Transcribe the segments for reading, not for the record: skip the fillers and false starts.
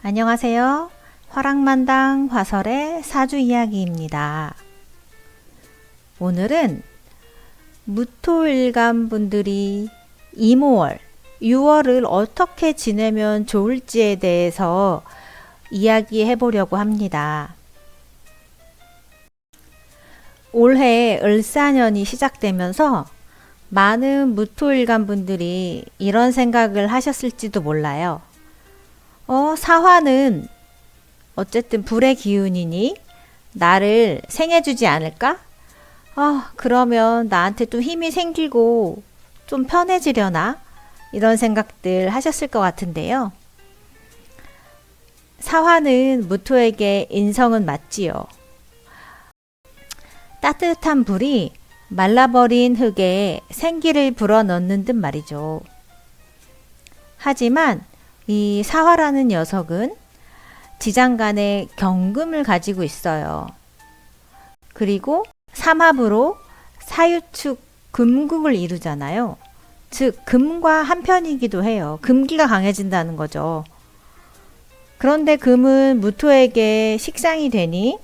안녕하세요. 화랑만당 화설의 사주 이야기입니다. 오늘은 무토일간 분들이 이모월, 6월을 어떻게 지내면 좋을지에 대해서 이야기해 보려고 합니다. 올해 을사년이 시작되면서 많은 무토일간 분들이 이런 생각을 하셨을지도 몰라요. 사화는 어쨌든 불의 기운이니 나를 생해주지 않을까? 그러면 나한테 좀 힘이 생기고 좀 편해지려나? 이런 생각들 하셨을 것 같은데요. 사화는 무토에게 인성은 맞지요. 따뜻한 불이 말라버린 흙에 생기를 불어넣는 듯 말이죠. 하지만 이 사화라는 녀석은 지장간에 경금을 가지고 있어요. 그리고 삼합으로 사유축 금국을 이루잖아요. 즉 금과 한편이기도 해요. 금기가 강해진다는 거죠. 그런데 금은 무토에게 식상이 되니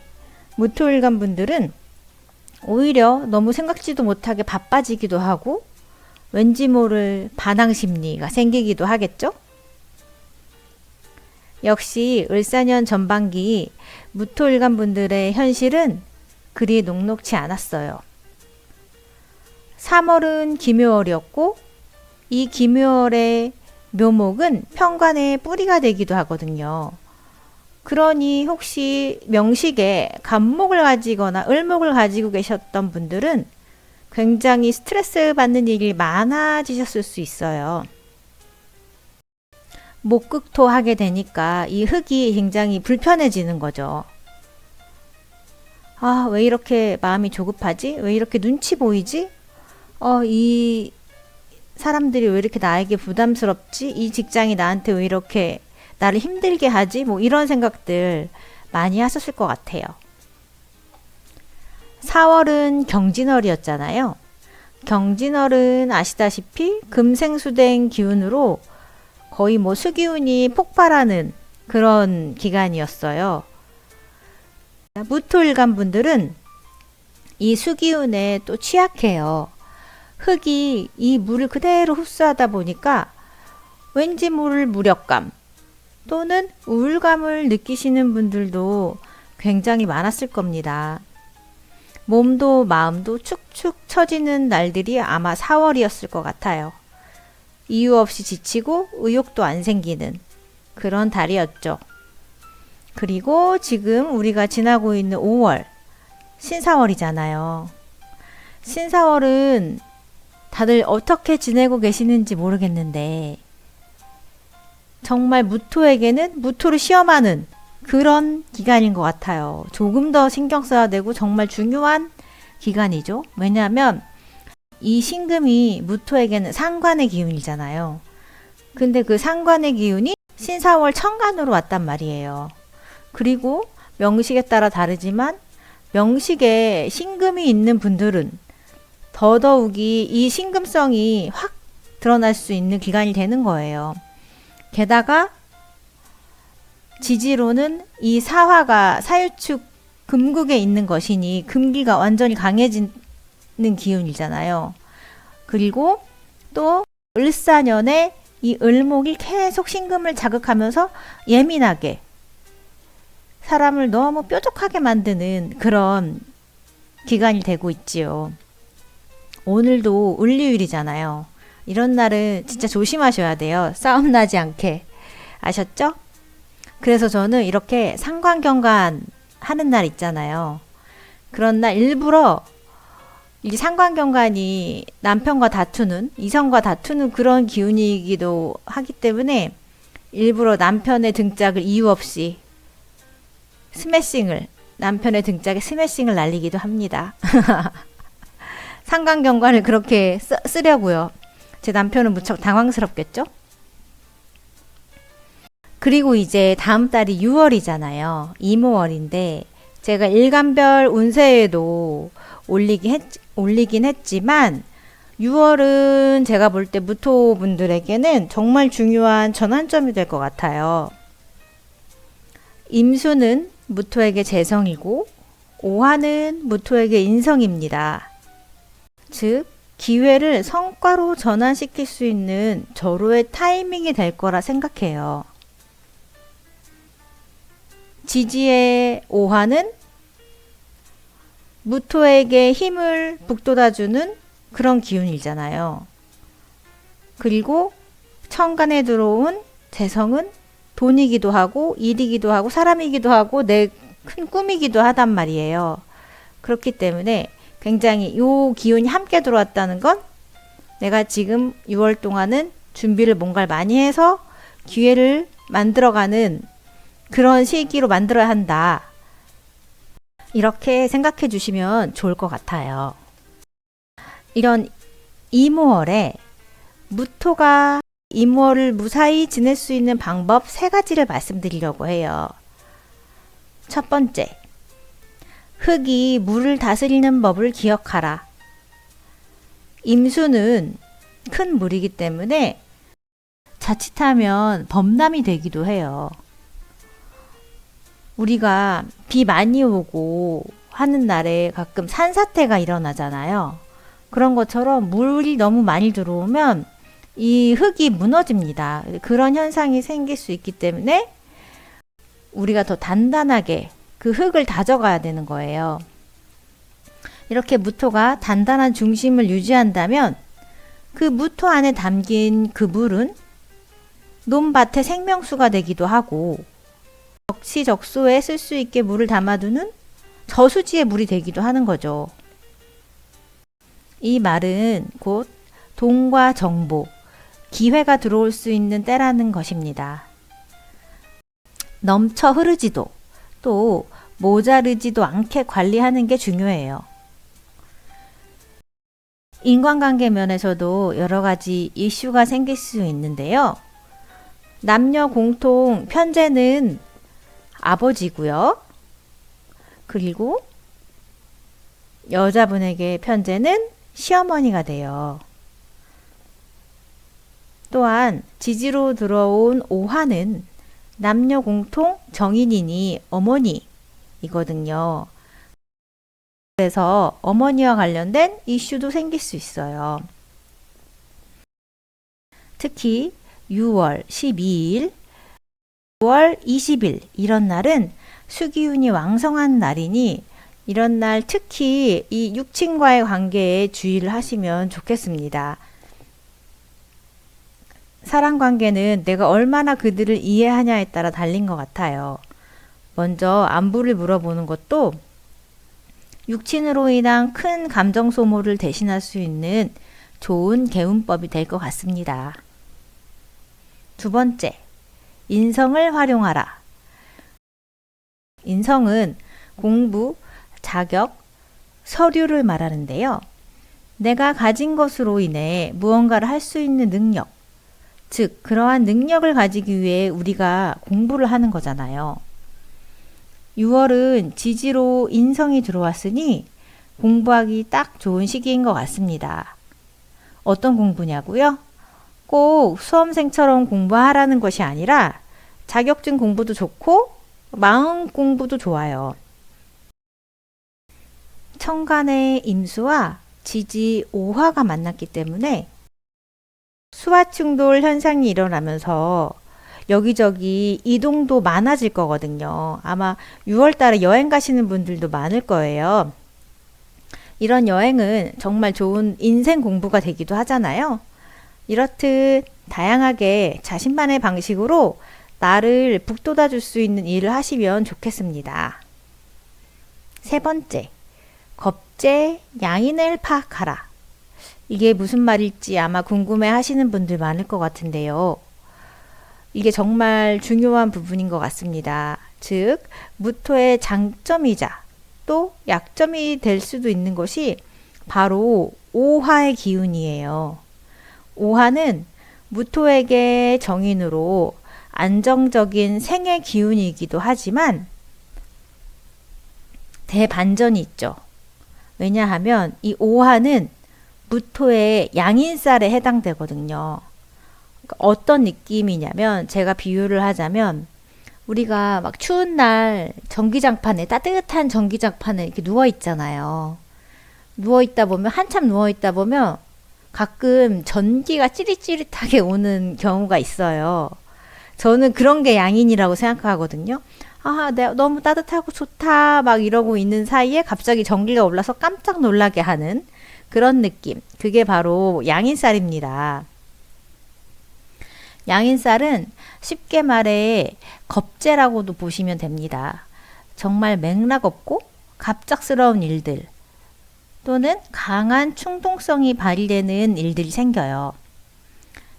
무토일간 분들은 오히려 너무 생각지도 못하게 바빠지기도 하고 왠지 모를 반항심리가 생기기도 하겠죠? 역시 을사년 전반기 무토일간 분들의 현실은 그리 녹록지 않았어요. 3월은 기묘월이었고 이 기묘월의 묘목은 편관의 뿌리가 되기도 하거든요. 그러니 혹시 명식에 간목을 가지거나 을목을 가지고 계셨던 분들은 굉장히 스트레스 받는 일이 많아지셨을 수 있어요. 목극토 하게 되니까 이 흙이 굉장히 불편해지는 거죠. 왜 이렇게 마음이 조급하지? 왜 이렇게 눈치 보이지? 이 사람들이 왜 이렇게 나에게 부담스럽지? 이 직장이 나한테 왜 이렇게 나를 힘들게 하지? 뭐 이런 생각들 많이 하셨을 것 같아요. 4월은 경진월이었잖아요. 경진월은 아시다시피 금생수된 기운으로 거의 뭐 수기운이 폭발하는 그런 기간이었어요. 무토일간 분들은 이 수기운에 또 취약해요. 흙이 이 물을 그대로 흡수하다 보니까 왠지 모를 무력감 또는 우울감을 느끼시는 분들도 굉장히 많았을 겁니다. 몸도 마음도 축축 처지는 날들이 아마 4월이었을 것 같아요. 이유 없이 지치고 의욕도 안 생기는 그런 달이었죠. 그리고 지금 우리가 지나고 있는 5월, 신사월이잖아요. 신사월은 다들 어떻게 지내고 계시는지 모르겠는데 정말 무토에게는 무토를 시험하는 그런 기간인 것 같아요. 조금 더 신경 써야 되고 정말 중요한 기간이죠. 왜냐하면 이 신금이 무토에게는 상관의 기운이잖아요. 근데 그 상관의 기운이 신사월 천간으로 왔단 말이에요. 그리고 명식에 따라 다르지만 명식에 신금이 있는 분들은 더더욱이 이 신금성이 확 드러날 수 있는 기간이 되는 거예요. 게다가 지지로는 이 사화가 사유축 금국에 있는 것이니 금기가 완전히 강해지는 기운이잖아요. 그리고 또 을사년에 이 을목이 계속 신금을 자극하면서 예민하게 사람을 너무 뾰족하게 만드는 그런 기간이 되고 있지요. 오늘도 을류일이잖아요. 이런 날은 진짜 조심하셔야 돼요. 싸움 나지 않게. 아셨죠? 그래서 저는 이렇게 상관경관 하는 날 있잖아요. 그런 날 일부러 이 상관경관이 남편과 다투는, 이성과 다투는 그런 기운이기도 하기 때문에 일부러 남편의 등짝을 이유 없이 남편의 등짝에 스매싱을 날리기도 합니다. 상관경관을 그렇게 쓰려고요. 제 남편은 무척 당황스럽겠죠? 그리고 이제 다음 달이 6월이잖아요. 이모월인데 제가 일간별 운세에도 올리긴 했지만 6월은 제가 볼 때 무토분들에게는 정말 중요한 전환점이 될 것 같아요. 임수는 무토에게 재성이고 오화는 무토에게 인성입니다. 즉 기회를 성과로 전환시킬 수 있는 절호의 타이밍이 될 거라 생각해요. 지지의 오화는 무토에게 힘을 북돋아주는 그런 기운이잖아요. 그리고 천간에 들어온 재성은 돈이기도 하고 일이기도 하고 사람이기도 하고 내 큰 꿈이기도 하단 말이에요. 그렇기 때문에 굉장히 요 기운이 함께 들어왔다는 건 내가 지금 6월 동안은 준비를 뭔가를 많이 해서 기회를 만들어가는 그런 시기로 만들어야 한다. 이렇게 생각해 주시면 좋을 것 같아요. 이런 이모월에 무토가 이모월을 무사히 지낼 수 있는 방법 3가지를 말씀드리려고 해요. 첫 번째, 흙이 물을 다스리는 법을 기억하라. 임수는 큰 물이기 때문에 자칫하면 범람이 되기도 해요. 우리가 비 많이 오고 하는 날에 가끔 산사태가 일어나잖아요. 그런 것처럼 물이 너무 많이 들어오면 이 흙이 무너집니다. 그런 현상이 생길 수 있기 때문에 우리가 더 단단하게 그 흙을 다져가야 되는 거예요. 이렇게 무토가 단단한 중심을 유지한다면 그 무토 안에 담긴 그 물은 논밭의 생명수가 되기도 하고 적시적소에 쓸 수 있게 물을 담아두는 저수지의 물이 되기도 하는 거죠. 이 말은 곧 돈과 정보, 기회가 들어올 수 있는 때라는 것입니다. 넘쳐 흐르지도 또 모자르지도 않게 관리하는 게 중요해요. 인간관계 면에서도 여러 가지 이슈가 생길 수 있는데요. 남녀 공통 편제는 아버지고요. 그리고 여자분에게 편제는 시어머니가 돼요. 또한 지지로 들어온 오화는 남녀 공통 정인이니 어머니이거든요. 그래서 어머니와 관련된 이슈도 생길 수 있어요. 특히 6월 12일, 9월 20일 이런 날은 수기운이 왕성한 날이니 이런 날 특히 이 육친과의 관계에 주의를 하시면 좋겠습니다. 사랑관계는 내가 얼마나 그들을 이해하냐에 따라 달린 것 같아요. 먼저 안부를 물어보는 것도 육친으로 인한 큰 감정 소모를 대신할 수 있는 좋은 개운법이 될 것 같습니다. 두 번째, 인성을 활용하라. 인성은 공부, 자격, 서류를 말하는데요. 내가 가진 것으로 인해 무언가를 할 수 있는 능력, 즉 그러한 능력을 가지기 위해 우리가 공부를 하는 거잖아요. 6월은 지지로 인성이 들어왔으니 공부하기 딱 좋은 시기인 것 같습니다. 어떤 공부냐고요? 꼭 수험생처럼 공부하라는 것이 아니라 자격증 공부도 좋고 마음 공부도 좋아요. 천간의 임수와 지지 오화가 만났기 때문에 수화충돌 현상이 일어나면서 여기저기 이동도 많아질 거거든요. 아마 6월 달에 여행 가시는 분들도 많을 거예요. 이런 여행은 정말 좋은 인생 공부가 되기도 하잖아요. 이렇듯 다양하게 자신만의 방식으로 나를 북돋아 줄 수 있는 일을 하시면 좋겠습니다. 세 번째, 겁재 양인을 파악하라. 이게 무슨 말일지 아마 궁금해 하시는 분들 많을 것 같은데요. 이게 정말 중요한 부분인 것 같습니다. 즉, 무토의 장점이자 또 약점이 될 수도 있는 것이 바로 오화의 기운이에요. 오화는 무토에게 정인으로 안정적인 생의 기운이기도 하지만 대반전이 있죠. 왜냐하면 이 오화는 무토의 양인살에 해당되거든요. 그러니까 어떤 느낌이냐면 제가 비유를 하자면 우리가 막 추운 날 전기장판에, 따뜻한 전기장판에 이렇게 누워 있잖아요. 누워 있다 보면, 한참 누워 있다 보면 가끔 전기가 찌릿찌릿하게 오는 경우가 있어요. 저는 그런 게 양인이라고 생각하거든요. 아, 내가 너무 따뜻하고 좋다 막 이러고 있는 사이에 갑자기 전기가 올라서 깜짝 놀라게 하는 그런 느낌. 그게 바로 양인살입니다. 양인살은 쉽게 말해 겁재라고도 보시면 됩니다. 정말 맥락 없고 갑작스러운 일들 또는 강한 충동성이 발휘되는 일들이 생겨요.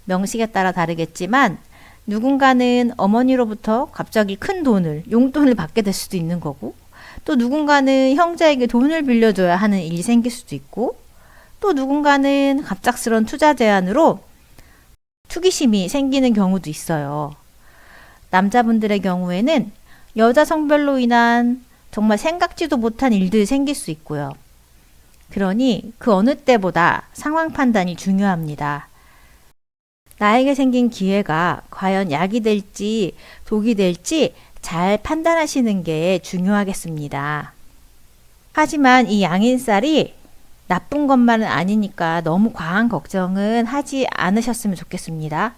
명식에 따라 다르겠지만 누군가는 어머니로부터 갑자기 큰 돈을, 용돈을 받게 될 수도 있는 거고, 또 누군가는 형제에게 돈을 빌려줘야 하는 일이 생길 수도 있고, 또 누군가는 갑작스러운 투자 제안으로 투기심이 생기는 경우도 있어요. 남자분들의 경우에는 여자 성별로 인한 정말 생각지도 못한 일들이 생길 수 있고요. 그러니 그 어느 때보다 상황 판단이 중요합니다. 나에게 생긴 기회가 과연 약이 될지 독이 될지 잘 판단하시는 게 중요하겠습니다. 하지만 이 양인살이 나쁜 것만은 아니니까 너무 과한 걱정은 하지 않으셨으면 좋겠습니다.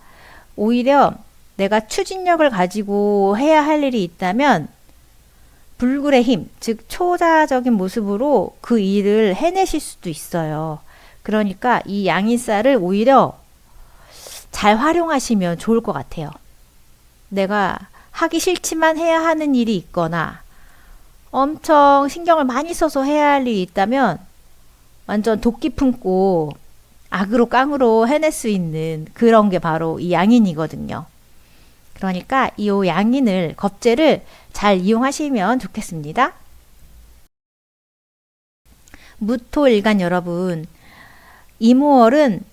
오히려 내가 추진력을 가지고 해야 할 일이 있다면 불굴의 힘, 즉 초자적인 모습으로 그 일을 해내실 수도 있어요. 그러니까 이 양인살을 오히려 잘 활용하시면 좋을 것 같아요. 내가 하기 싫지만 해야 하는 일이 있거나 엄청 신경을 많이 써서 해야 할 일이 있다면 완전 도끼 품고 악으로 깡으로 해낼 수 있는 그런 게 바로 이 양인이거든요. 그러니까 이 양인을, 겁재를 잘 이용하시면 좋겠습니다. 무토일간 여러분, 이모월은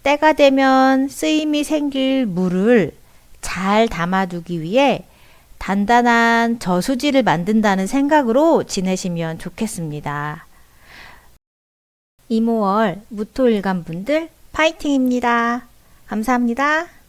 때가 되면 쓰임이 생길 물을 잘 담아두기 위해 단단한 저수지를 만든다는 생각으로 지내시면 좋겠습니다. 이모월 무토일간 분들 파이팅입니다. 감사합니다.